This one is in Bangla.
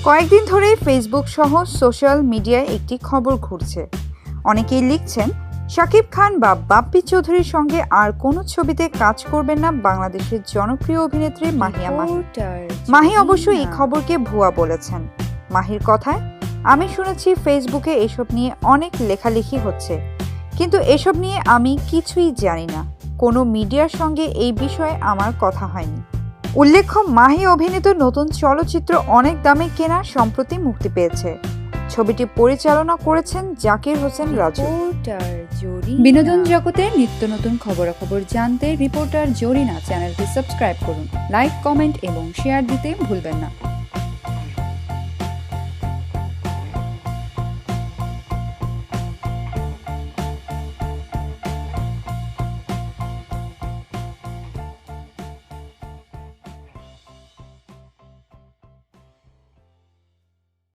কয়েকদিন ধরেই ফেসবুক সহ সোশ্যাল মিডিয়ায় একটি খবর ঘুরছে। অনেকেই লিখছেন শাকিব খান বা বাপ্পি চৌধুরীর সঙ্গে আর কোনো ছবিতে কাজ করবেন না বাংলাদেশের জনপ্রিয় অভিনেত্রী মাহিয়া মাহি। মাহি অবশ্য এই খবরকে ভুয়া বলেছেন। মাহির কথায়, আমি শুনেছি ফেসবুকে এসব নিয়ে অনেক লেখালেখি হচ্ছে, কিন্তু এসব নিয়ে আমি কিছুই জানি না। কোনো মিডিয়ার সঙ্গে এই বিষয়ে আমার কথা হয়নি। উল্লেখ্য, মাহি অভিনীত নতুন চলচ্চিত্র অনেক দামে কেনা সম্প্রতি মুক্তি পেয়েছে। ছবিটি পরিচালনা করেছেন জাকির হোসেন রাজু। বিনোদন জগতের নিত্য নতুন খবরাখবর জানতে রিপোর্টার জরিনা চ্যানেলটি সাবস্ক্রাইব করুন, লাইক, কমেন্ট এবং শেয়ার দিতে ভুলবেন না।